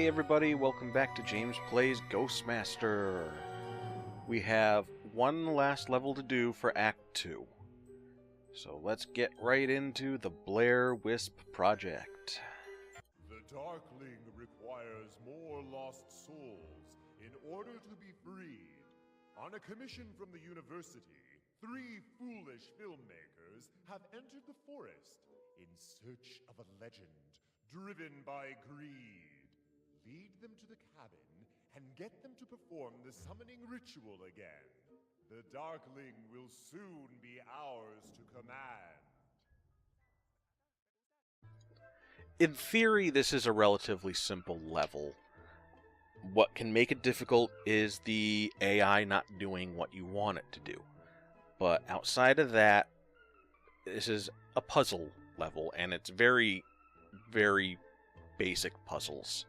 everybody, welcome back to James Plays Ghostmaster. We have one last level to do for Act 2. So let's get right into the Blair Wisp project. The Darkling requires more lost souls in order to be freed. On a commission from the university, 3 foolish filmmakers have entered the forest in search of a legend driven by greed. Lead them to the cabin and get them to perform the summoning ritual again. The Darkling will soon be ours to command. In theory, this is a relatively simple level. What can make it difficult is the AI not doing what you want it to do. But outside of that, this is a puzzle level, and it's very, very basic puzzles.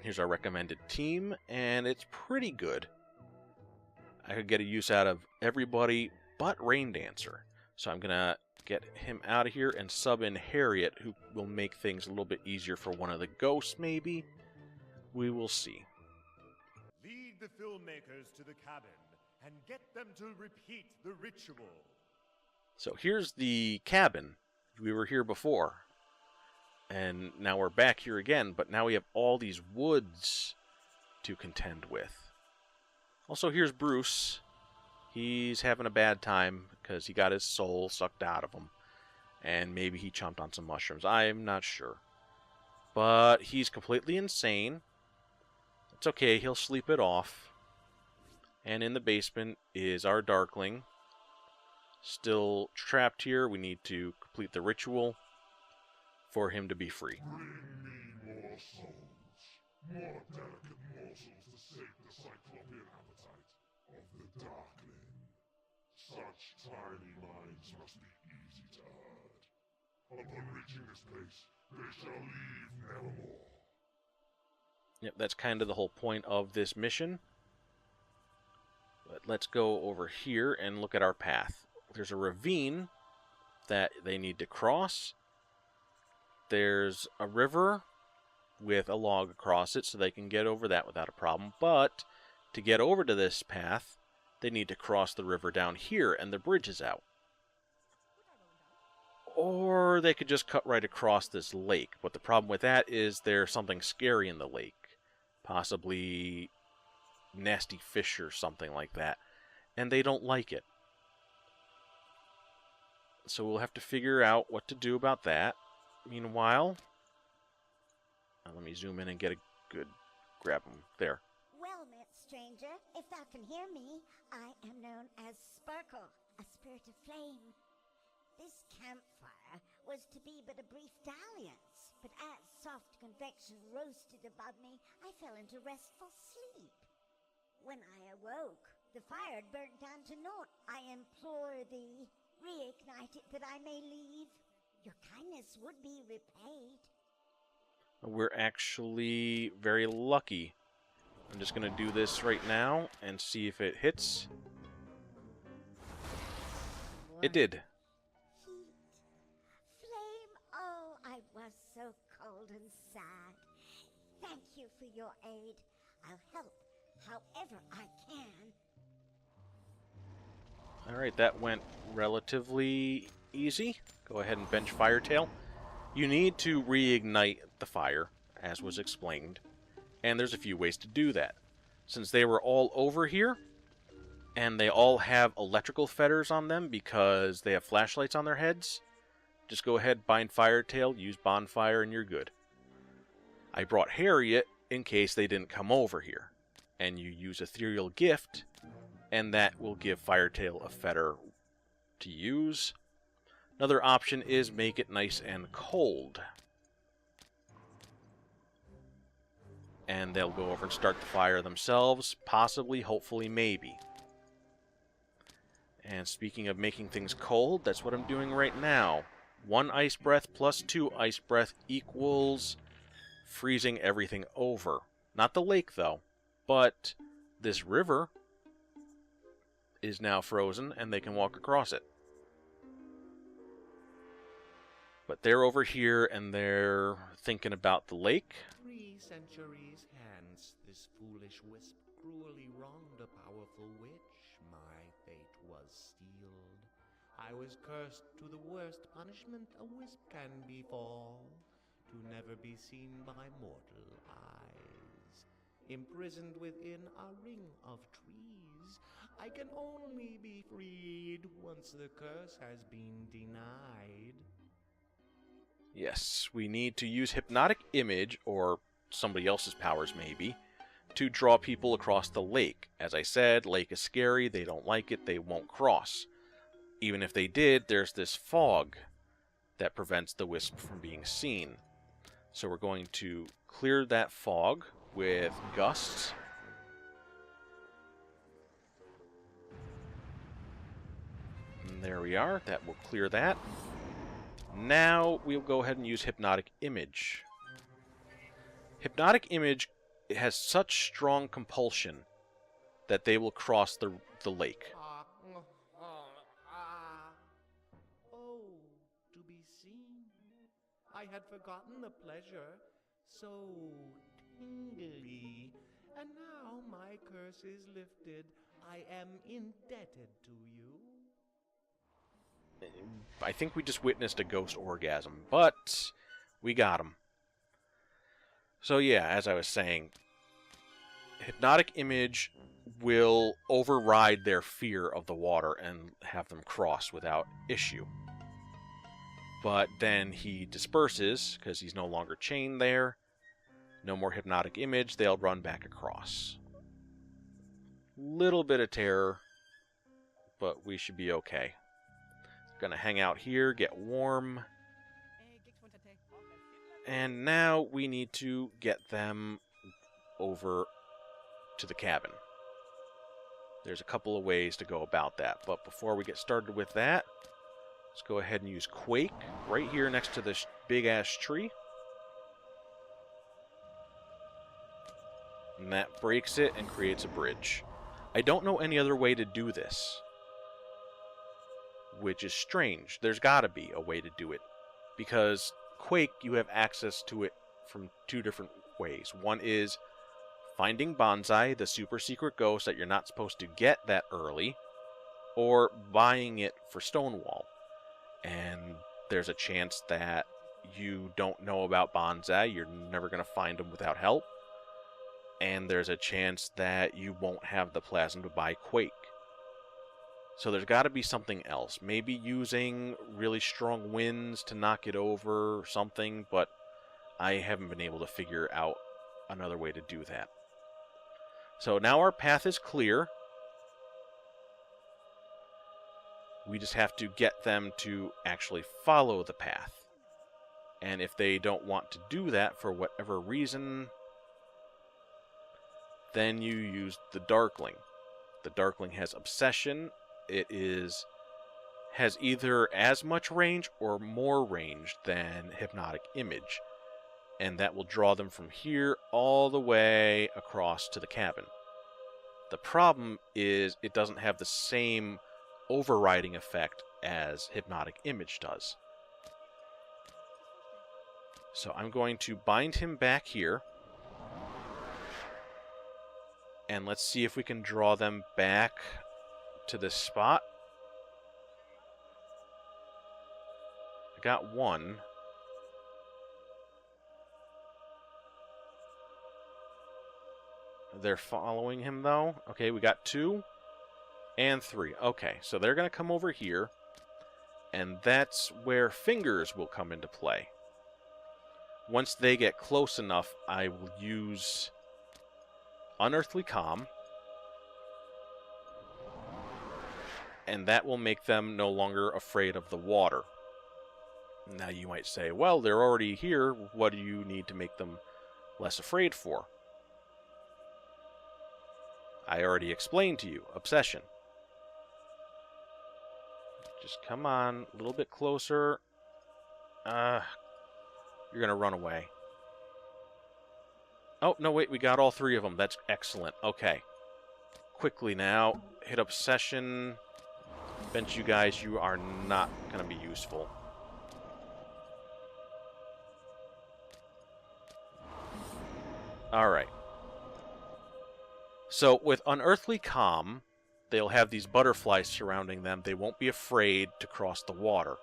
Here's our recommended team, and it's pretty good. I could get a use out of everybody but Rain Dancer. So I'm going to get him out of here and sub in Harriet, who will make things a little bit easier for one of the ghosts, maybe. We will see. Lead the filmmakers to the cabin and get them to repeat the ritual. So here's the cabin. We were here before. And now we're back here again, but now we have all these woods to contend with. Also, here's Bruce. He's having a bad time because he got his soul sucked out of him. And maybe he chomped on some mushrooms. I'm not sure. But he's completely insane. It's okay, he'll sleep it off. And in the basement is our Darkling. Still trapped here. We need to complete the ritual for him to be free. Bring me more souls, more delicate morsels to sate the cyclopean appetite of the Darkling. Such tiny minds must be easy to herd. Upon reaching this place, they shall leave nevermore. Yep, that's kind of the whole point of this mission. But let's go over here and look at our path. There's a ravine that they need to cross. There's a river with a log across it, so they can get over that without a problem. But to get over to this path, they need to cross the river down here, and the bridge is out. Or they could just cut right across this lake. But the problem with that is there's something scary in the lake. Possibly nasty fish or something like that. And they don't like it. So we'll have to figure out what to do about that. Meanwhile, let me zoom in and get a good grab him. There. Well met, stranger. If thou can hear me, I am known as Sparkle, a spirit of flame. This campfire was to be but a brief dalliance, but as soft convection roasted above me, I fell into restful sleep. When I awoke, the fire had burnt down to naught. I implore thee, reignite it that I may leave. Your kindness would be repaid. We're actually very lucky. I'm just going to do this right now and see if it hits. It did. Heat. Flame. Oh, I was so cold and sad. Thank you for your aid. I'll help however I can. Alright, that went relatively easy. Go ahead and bench Firetail. You need to reignite the fire, as was explained. And there's a few ways to do that. Since they were all over here, and they all have electrical fetters on them because they have flashlights on their heads, just go ahead, bind Firetail, use Bonfire, and you're good. I brought Harriet in case they didn't come over here. And you use Ethereal Gift, and that will give Firetail a fetter to use. Another option is make it nice and cold. And they'll go over and start the fire themselves, possibly, hopefully, maybe. And speaking of making things cold, that's what I'm doing right now. 1 ice breath plus 2 ice breath equals freezing everything over. Not the lake, though, but this river is now frozen, and they can walk across it. But they're over here, and they're thinking about the lake. 3 centuries hence, this foolish wisp cruelly wronged a powerful witch. My fate was sealed. I was cursed to the worst punishment a wisp can befall, to never be seen by mortal eyes. Imprisoned within a ring of trees, I can only be freed once the curse has been denied. Yes, we need to use hypnotic image, or somebody else's powers maybe, to draw people across the lake. As I said, lake is scary, they don't like it, they won't cross. Even if they did, there's this fog that prevents the wisp from being seen. So we're going to clear that fog with gusts. And there we are, that will clear that. Now we'll go ahead and use hypnotic image. Hypnotic image has such strong compulsion that they will cross the lake. Oh, to be seen. I had forgotten the pleasure, so tingly. And now my curse is lifted. I am indebted to you. I think we just witnessed a ghost orgasm, but we got him. So yeah, as I was saying, hypnotic image will override their fear of the water and have them cross without issue. But then he disperses, because he's no longer chained there. No more hypnotic image, they'll run back across. Little bit of terror, but we should be okay. Gonna hang out here, get warm. And now we need to get them over to the cabin. There's a couple of ways to go about that, but before we get started with that, let's go ahead and use Quake right here next to this big-ass tree. And that breaks it and creates a bridge. I don't know any other way to do this, which is strange. There's got to be a way to do it, because Quake, you have access to it from 2 different ways. One is finding Bonsai, the super secret ghost that you're not supposed to get that early, or buying it for Stonewall. And there's a chance that you don't know about Bonsai, you're never going to find him without help, and there's a chance that you won't have the plasma to buy Quake. So there's got to be something else. Maybe using really strong winds to knock it over or something, but I haven't been able to figure out another way to do that. So now our path is clear. We just have to get them to actually follow the path. And if they don't want to do that for whatever reason, then you use the Darkling. The Darkling has Obsession. It has either as much range or more range than Hypnotic Image. And that will draw them from here all the way across to the cabin. The problem is it doesn't have the same overriding effect as Hypnotic Image does. So I'm going to bind him back here. And let's see if we can draw them back to this spot. I got one. They're following him, though. Okay, we got 2 and 3. Okay, so they're going to come over here, and that's where fingers will come into play. Once they get close enough, I will use Unearthly Calm, and that will make them no longer afraid of the water. Now you might say, well, they're already here. What do you need to make them less afraid for? I already explained to you. Obsession. Just come on. A little bit closer. You're going to run away. Oh, no, wait. We got all 3 of them. That's excellent. Okay. Quickly now. Hit Obsession. Bench, you guys, you are not going to be useful. Alright. So, with Unearthly Calm, they'll have these butterflies surrounding them. They won't be afraid to cross the water.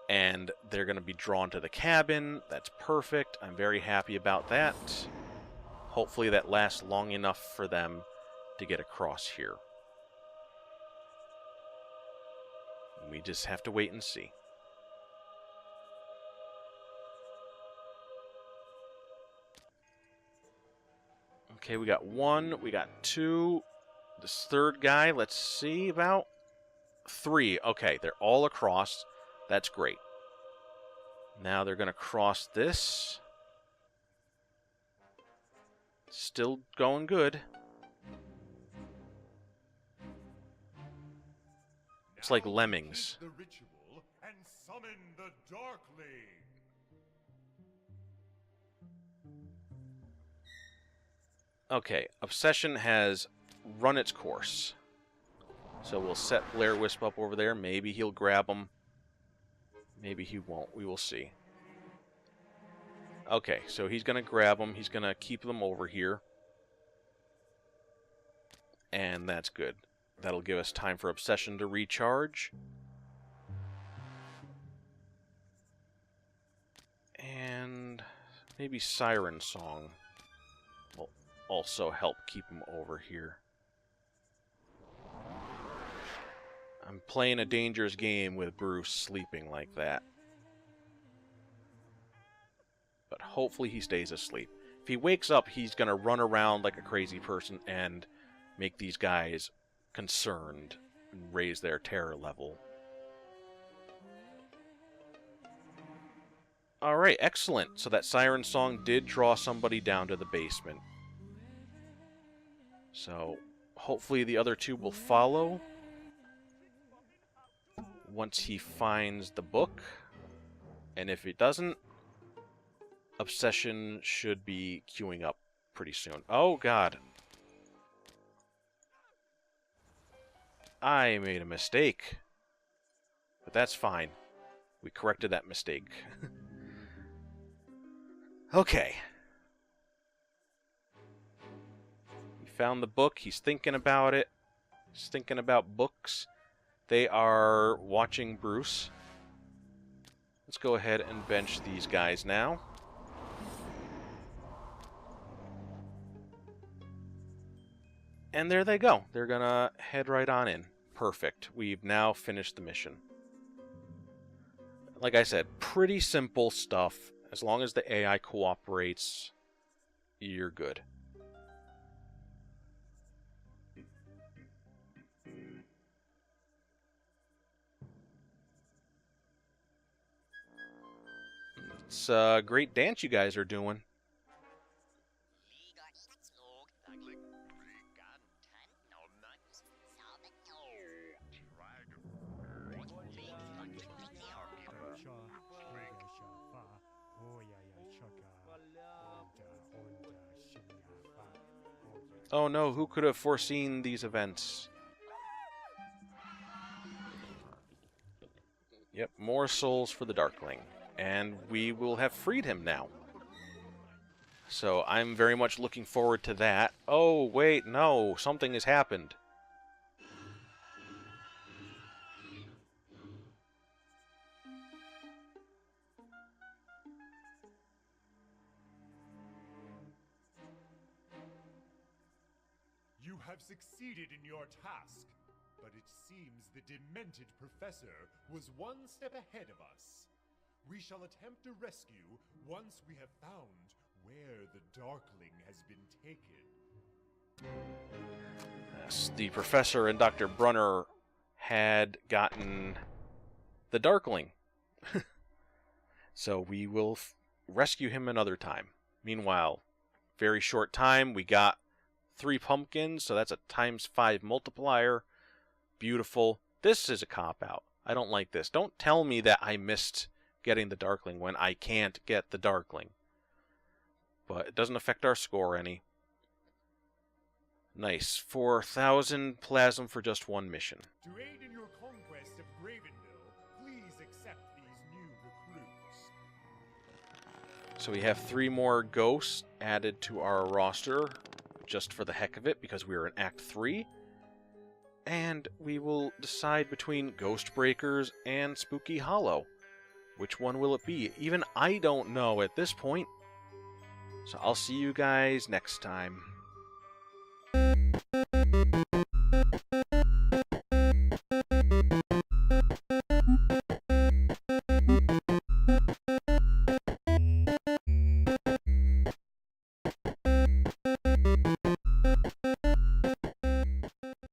And they're going to be drawn to the cabin. That's perfect. I'm very happy about that. Hopefully that lasts long enough for them to get across here. We just have to wait and see. Okay, we got 1, we got 2. This third guy, let's see, about 3. Okay, they're all across. That's great. Now they're going to cross this. Still going good. It's like lemmings. The ritual and summon the Darkling. Okay, Obsession has run its course. So we'll set Blair Wisp up over there. Maybe he'll grab him. Maybe he won't. We will see. Okay, so he's going to grab them. He's going to keep them over here. And that's good. That'll give us time for Obsession to recharge. And maybe Siren Song will also help keep him over here. I'm playing a dangerous game with Bruce sleeping like that. But hopefully he stays asleep. If he wakes up, he's going to run around like a crazy person and make these guys concerned and raise their terror level. Alright, excellent. So that Siren Song did draw somebody down to the basement. So hopefully the other two will follow once he finds the book. And if it doesn't, Obsession should be queuing up pretty soon. Oh, God. I made a mistake. But that's fine. We corrected that mistake. Okay. He found the book. He's thinking about it. He's thinking about books. They are watching Bruce. Let's go ahead and bench these guys now. And there they go. They're gonna head right on in. Perfect. We've now finished the mission. Like I said, pretty simple stuff. As long as the AI cooperates, you're good. It's a great dance you guys are doing. Oh no, who could have foreseen these events? Yep, more souls for the Darkling. And we will have freed him now. So I'm very much looking forward to that. Oh, wait, no, something has happened. You have succeeded in your task, but it seems the demented professor was one step ahead of us. We shall attempt to rescue once we have found where the Darkling has been taken. Yes, the professor and Dr. Brunner had gotten the Darkling. So we will rescue him another time. Meanwhile, very short time, we got 3 pumpkins, so that's a ×5 multiplier. Beautiful. This is a cop-out. I don't like this. Don't tell me that I missed getting the Darkling when I can't get the Darkling. But it doesn't affect our score any. Nice. 4,000 plasm for just 1 mission. To aid in your conquest of Gravenville, please accept these new recruits. So we have 3 more ghosts added to our roster just for the heck of it because we are in Act 3. And we will decide between Ghost Breakers and Spooky Hollow. Which one will it be? Even I don't know at this point. So I'll see you guys next time.